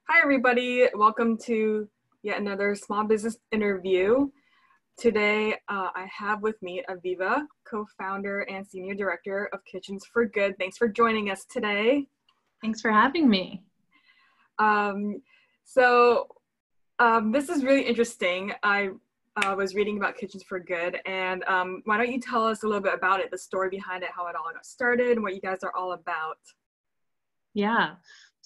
Hi, everybody. Welcome to yet another small business interview. Today, I have with me Aviva, co-founder and senior director of Kitchens for Good. Thanks for joining us today. Thanks for having me. This is really interesting. I was reading about Kitchens for Good, and why don't you tell us a little bit about it, the story behind it, how it all got started, and what you guys are all about. Yeah.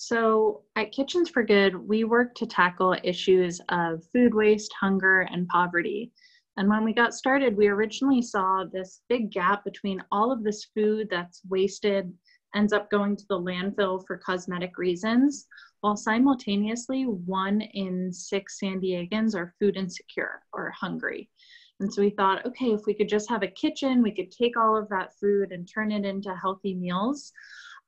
So at Kitchens for Good, we work to tackle issues of food waste, hunger, and poverty. And when we got started, we originally saw this big gap between all of this food that's wasted, ends up going to the landfill for cosmetic reasons, while simultaneously 1 in 6 San Diegans are food insecure or hungry. And so we thought, okay, if we could just have a kitchen, we could take all of that food and turn it into healthy meals.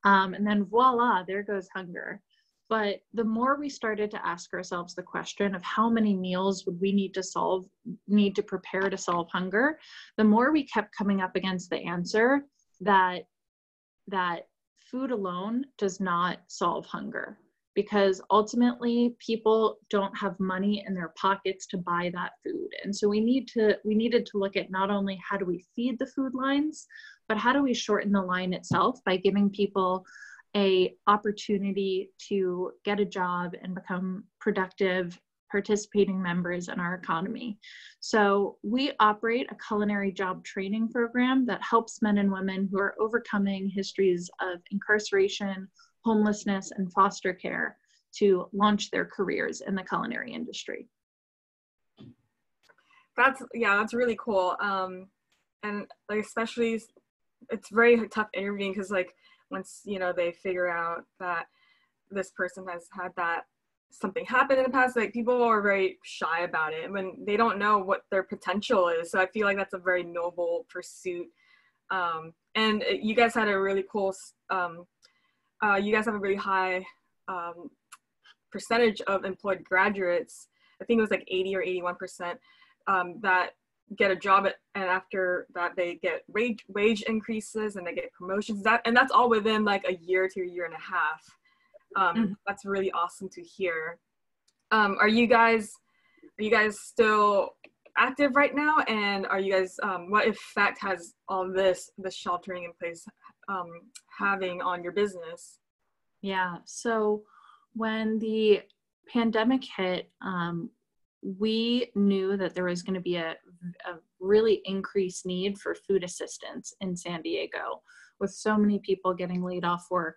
And then voila, there goes hunger. But the more we started to ask ourselves the question of how many meals would we need to prepare to solve hunger, the more we kept coming up against the answer that food alone does not solve hunger, because ultimately people don't have money in their pockets to buy that food. And so we needed to look at not only how do we feed the food lines, but how do we shorten the line itself by giving people a opportunity to get a job and become productive, participating members in our economy. So we operate a culinary job training program that helps men and women who are overcoming histories of incarceration, homelessness, and foster care to launch their careers in the culinary industry. That's really cool. And like, especially, it's very tough interviewing because like once they figure out that this person has had something happen in the past, like people are very shy about it when they don't know what their potential is. So I feel like that's a very noble pursuit. And you guys had a really cool, you guys have a really high percentage of employed graduates. I think it was like 80 or 81% that get a job and after that they get wage increases and they get promotions. And that's all within like a year to a year and a half. That's really awesome to hear. Are you guys still active right now? And are you guys, what effect has all the sheltering in place having on your business? Yeah, so when the pandemic hit, we knew that there was going to be a really increased need for food assistance in San Diego with so many people getting laid off work.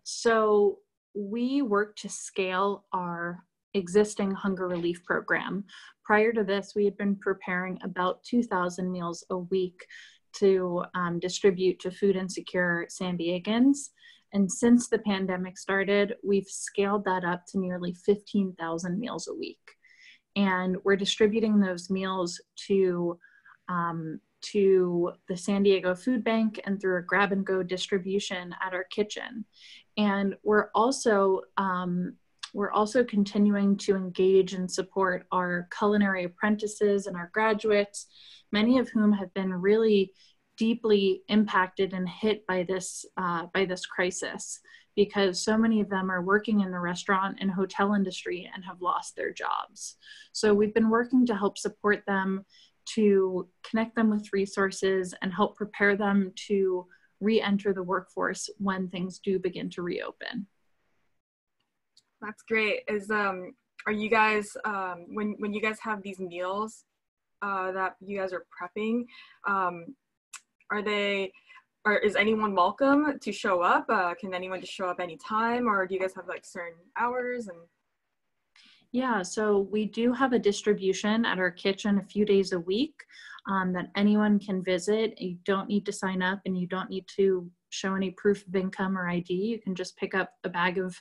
So we worked to scale our existing hunger relief program. Prior to this, we had been preparing about 2,000 meals a week to distribute to food insecure San Diegans. And since the pandemic started, we've scaled that up to nearly 15,000 meals a week. And we're distributing those meals to the San Diego Food Bank and through a grab and go distribution at our kitchen. And we're also continuing to engage and support our culinary apprentices and our graduates, many of whom have been really deeply impacted and hit by this crisis, because so many of them are working in the restaurant and hotel industry and have lost their jobs. So we've been working to help support them, to connect them with resources and help prepare them to re-enter the workforce when things do begin to reopen. That's great. Are you guys, when you guys have these meals that you guys are prepping, is anyone welcome to show up? Can anyone just show up anytime, or do you guys have like certain hours? And yeah, so we do have a distribution at our kitchen a few days a week that anyone can visit. You don't need to sign up and you don't need to show any proof of income or ID. You can just pick up a bag of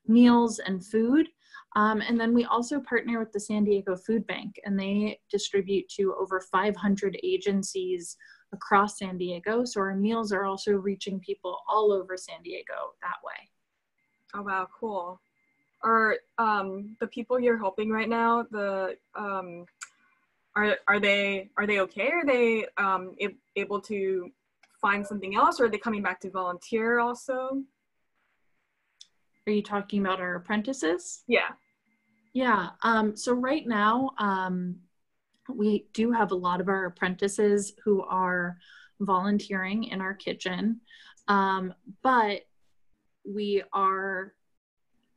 meals and food. And then we also partner with the San Diego Food Bank, and they distribute to over 500 agencies across San Diego. So our meals are also reaching people all over San Diego that way. Oh, wow, cool. Are the people you're helping right now, are they okay? Are they able to find something else, or are they coming back to volunteer also? Are you talking about our apprentices? Yeah. Yeah. So right now, we do have a lot of our apprentices who are volunteering in our kitchen, but we are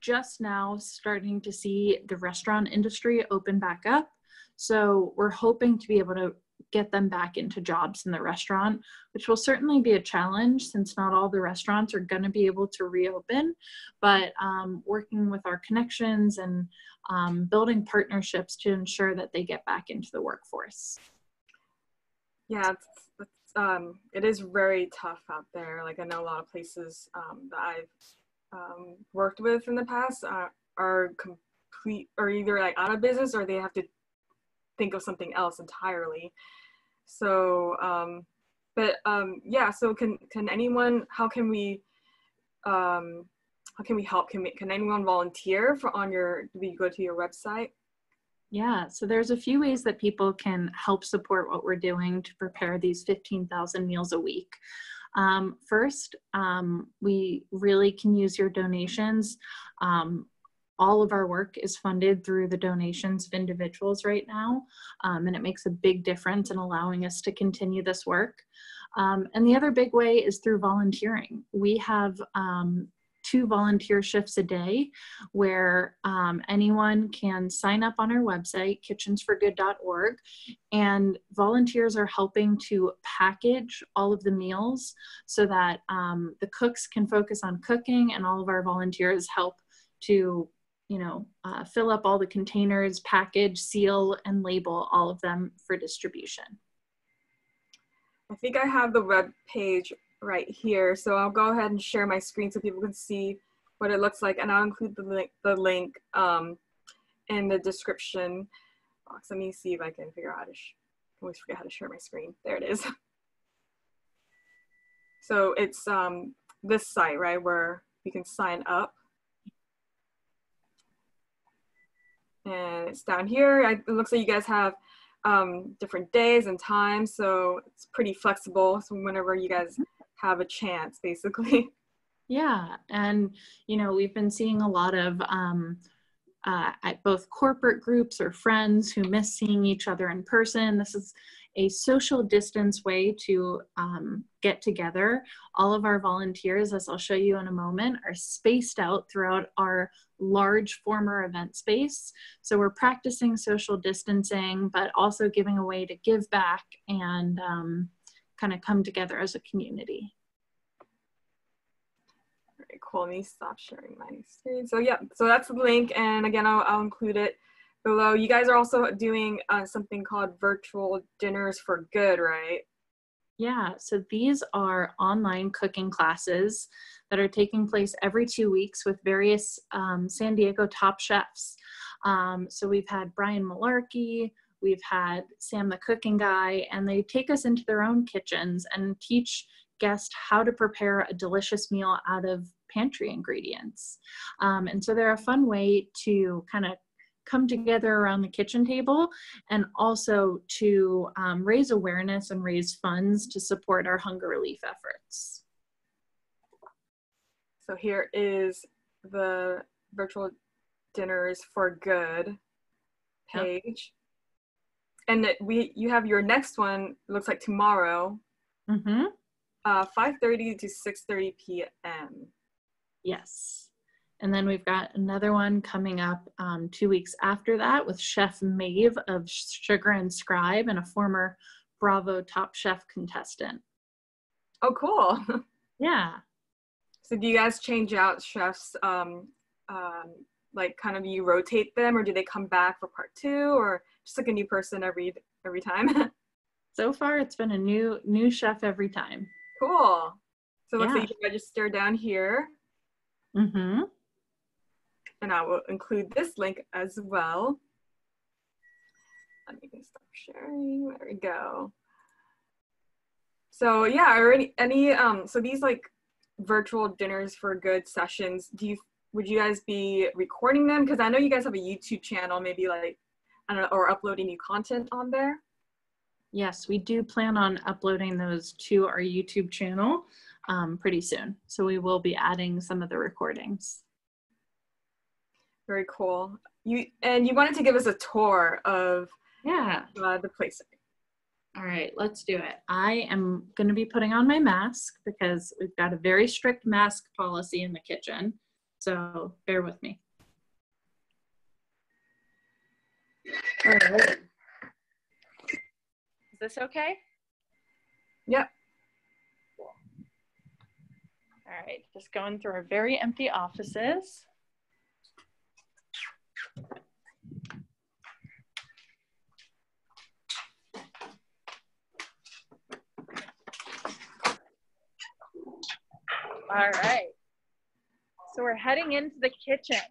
just now starting to see the restaurant industry open back up. So we're hoping to be able to get them back into jobs in the restaurant, which will certainly be a challenge since not all the restaurants are going to be able to reopen. But working with our connections and building partnerships to ensure that they get back into the workforce. Yeah, it is very tough out there. Like I know a lot of places that I've worked with in the past are complete or either like out of business or they have to think of something else entirely. So, yeah. So can anyone? How can we help? Can anyone volunteer do we go to your website? Yeah, so there's a few ways that people can help support what we're doing to prepare these 15,000 meals a week. First, we really can use your donations. All of our work is funded through the donations of individuals right now, and it makes a big difference in allowing us to continue this work. And the other big way is through volunteering. We have 2 volunteer shifts a day where anyone can sign up on our website, kitchensforgood.org, and volunteers are helping to package all of the meals so that the cooks can focus on cooking, and all of our volunteers help to fill up all the containers, package, seal, and label all of them for distribution. I think I have the web page right here, so I'll go ahead and share my screen so people can see what it looks like, and I'll include the link in the description box. Let me see if I can figure out how to. I always forget how to share my screen. There it is. So it's this site, right, where you can sign up. And it's down here. It looks like you guys have different days and times, so it's pretty flexible. So whenever you guys have a chance, basically. Yeah, and we've been seeing a lot of at both corporate groups or friends who miss seeing each other in person. This is a social distance way to get together. All of our volunteers, as I'll show you in a moment, are spaced out throughout our large former event space. So we're practicing social distancing, but also giving a way to give back and kind of come together as a community. Very cool. Let me stop sharing my screen. So yeah, so that's the link, and again, I'll include it below. You guys are also doing something called virtual dinners for good, right? Yeah, so these are online cooking classes that are taking place every 2 weeks with various San Diego top chefs. So we've had Brian Malarkey, we've had Sam the Cooking Guy, and they take us into their own kitchens and teach guests how to prepare a delicious meal out of pantry ingredients. And so they're a fun way to kind of come together around the kitchen table and also to raise awareness and raise funds to support our hunger relief efforts. So here is the virtual dinners for good page. Yep. And you have your next one, looks like tomorrow, 5:30 to 6:30 p.m. Yes. And then we've got another one coming up 2 weeks after that with Chef Maeve of Sugar and Scribe and a former Bravo Top Chef contestant. Oh, cool. Yeah. So do you guys change out chefs, like kind of you rotate them, or do they come back for part 2, or just like a new person every time? So far, it's been a new chef every time. Cool. So let's say you can register down here. And I will include this link as well. Let me stop sharing. There we go. So yeah, so these like virtual dinners for good sessions, would you guys be recording them? Because I know you guys have a YouTube channel, maybe like, I don't know, or uploading new content on there. Yes, we do plan on uploading those to our YouTube channel pretty soon. So we will be adding some of the recordings. Very cool. You wanted to give us a tour of the place. All right, let's do it. I am going to be putting on my mask because we've got a very strict mask policy in the kitchen. So bear with me. All right. Is this okay? Yep. All right, just going through our very empty offices. All right, so we're heading into the kitchen.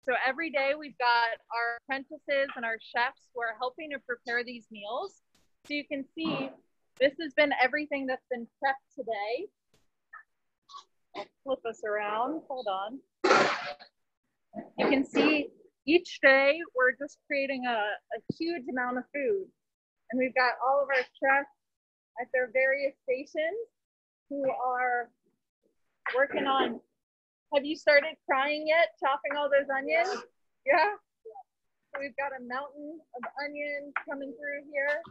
So every day we've got our apprentices and our chefs who are helping to prepare these meals. So you can see this has been everything that's been prepped today. I'll flip us around, hold on. You can see each day we're just creating a huge amount of food. And we've got all of our chefs at their various stations who are working on. Have you started crying yet, chopping all those onions? Yeah? So we've got a mountain of onions coming through here.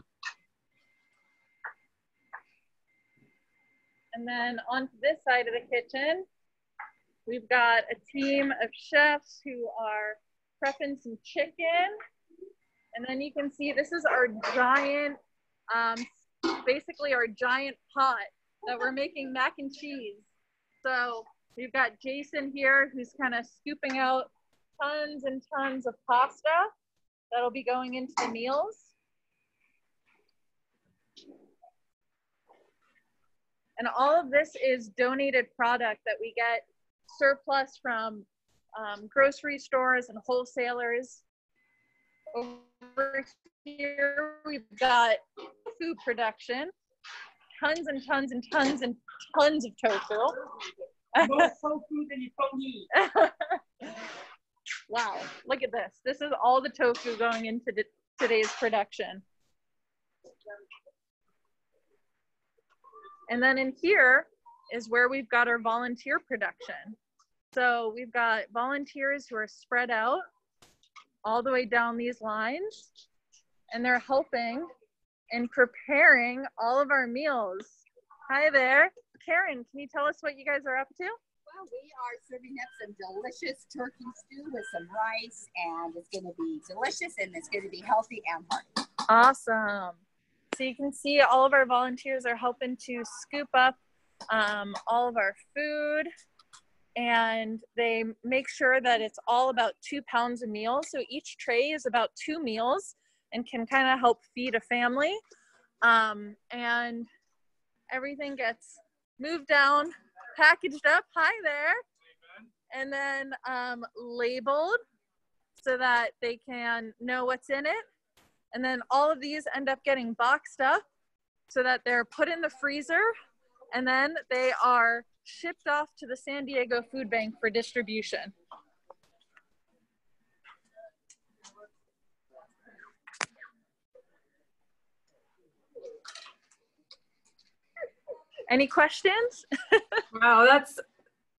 And then onto this side of the kitchen, we've got a team of chefs who are prepping some chicken. And then you can see this is our giant, basically our giant pot that we're making mac and cheese. So we've got Jason here who's kind of scooping out tons and tons of pasta that'll be going into the meals. And all of this is donated product that we get surplus from grocery stores and wholesalers. Over here, we've got food production, tons and tons and tons and tons of tofu. More tofu than you don't need. Wow, look at this. This is all the tofu going into today's production. And then in here is where we've got our volunteer production. So we've got volunteers who are spread out all the way down these lines, and they're helping in preparing all of our meals. Hi there. Karen, can you tell us what you guys are up to? Well, we are serving up some delicious turkey stew with some rice, and it's going to be delicious, and it's going to be healthy and hearty. Awesome. So you can see all of our volunteers are helping to scoop up all of our food, and they make sure that it's all about 2 pounds a meal. So each tray is about 2 meals and can kind of help feed a family. And everything gets moved down, packaged up, hi there, and then labeled so that they can know what's in it. And then all of these end up getting boxed up so that they're put in the freezer, and then they are shipped off to the San Diego Food Bank for distribution. Any questions? Wow, that's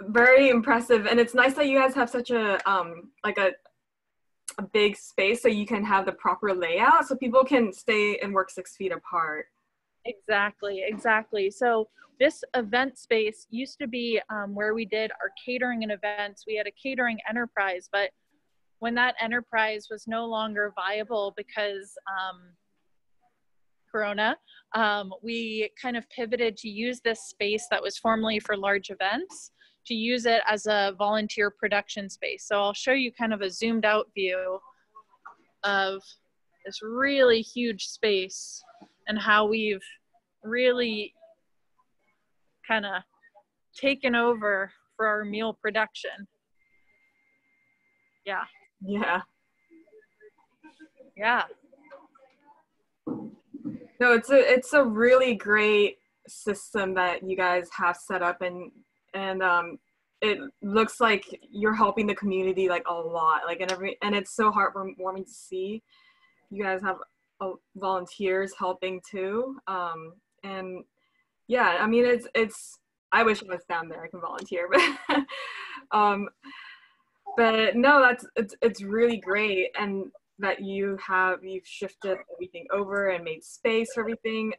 very impressive. And it's nice that you guys have such a like a big space so you can have the proper layout so people can stay and work 6 feet apart. Exactly, exactly. So this event space used to be where we did our catering and events. We had a catering enterprise, but when that enterprise was no longer viable because Corona, we kind of pivoted to use this space that was formerly for large events to use it as a volunteer production space. So I'll show you kind of a zoomed out view of this really huge space and how we've really kind of taken over for our meal production. Yeah. Yeah. Yeah. No, it's a really great system that you guys have set up, and it looks like you're helping the community like a lot, like and it's so heartwarming to see. You guys have volunteers helping too, and yeah, I mean it's I wish I was down there, I can volunteer, but But no, it's really great, and that you've shifted everything over and made space for everything.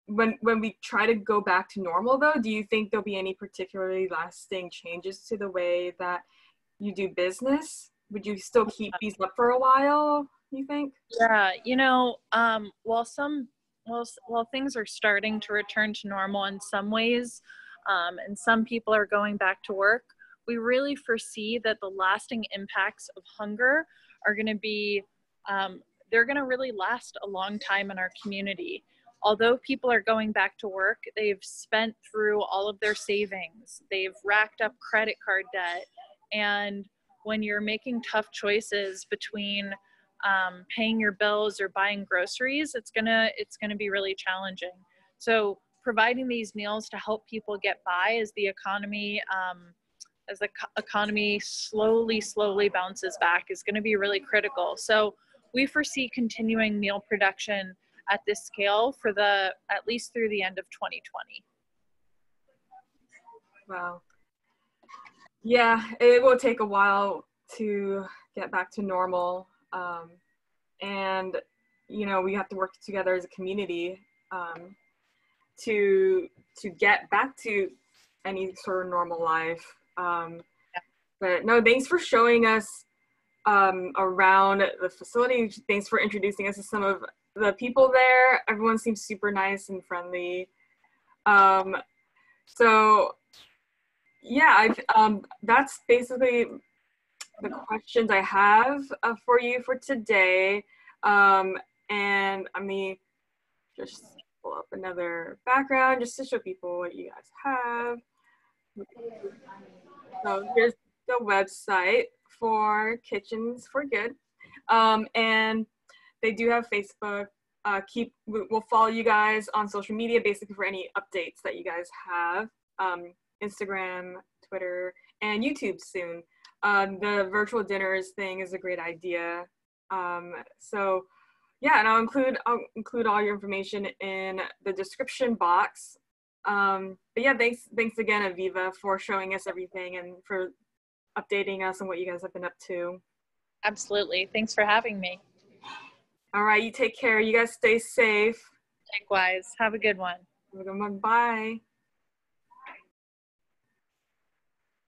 When we try to go back to normal though, do you think there'll be any particularly lasting changes to the way that you do business? Would you still keep these up for a while, you think? Yeah, while things are starting to return to normal in some ways, and some people are going back to work, we really foresee that the lasting impacts of hunger are going to be, they're going to really last a long time in our community. Although people are going back to work, they've spent through all of their savings, they've racked up credit card debt, and when you're making tough choices between paying your bills or buying groceries, it's gonna be really challenging. So providing these meals to help people get by as the economy slowly bounces back is going to be really critical. So we foresee continuing meal production at this scale for at least through the end of 2020. Wow. Yeah, it will take a while to get back to normal. And, we have to work together as a community to get back to any sort of normal life. But no, thanks for showing us around the facility. Thanks for introducing us to some of the people there. Everyone seems super nice and friendly. So yeah, that's basically the questions I have for you for today. And let me just pull up another background just to show people what you guys have. So here's the website for Kitchens for Good. And they do have Facebook. We'll follow you guys on social media basically for any updates that you guys have. Instagram, Twitter, and YouTube soon. The virtual dinners thing is a great idea. So yeah, and I'll include all your information in the description box. But yeah, thanks again, Aviva, for showing us everything and for updating us on what you guys have been up to. Absolutely. Thanks for having me. All right, you take care. You guys stay safe. Likewise. Have a good one. Have a good one. Bye.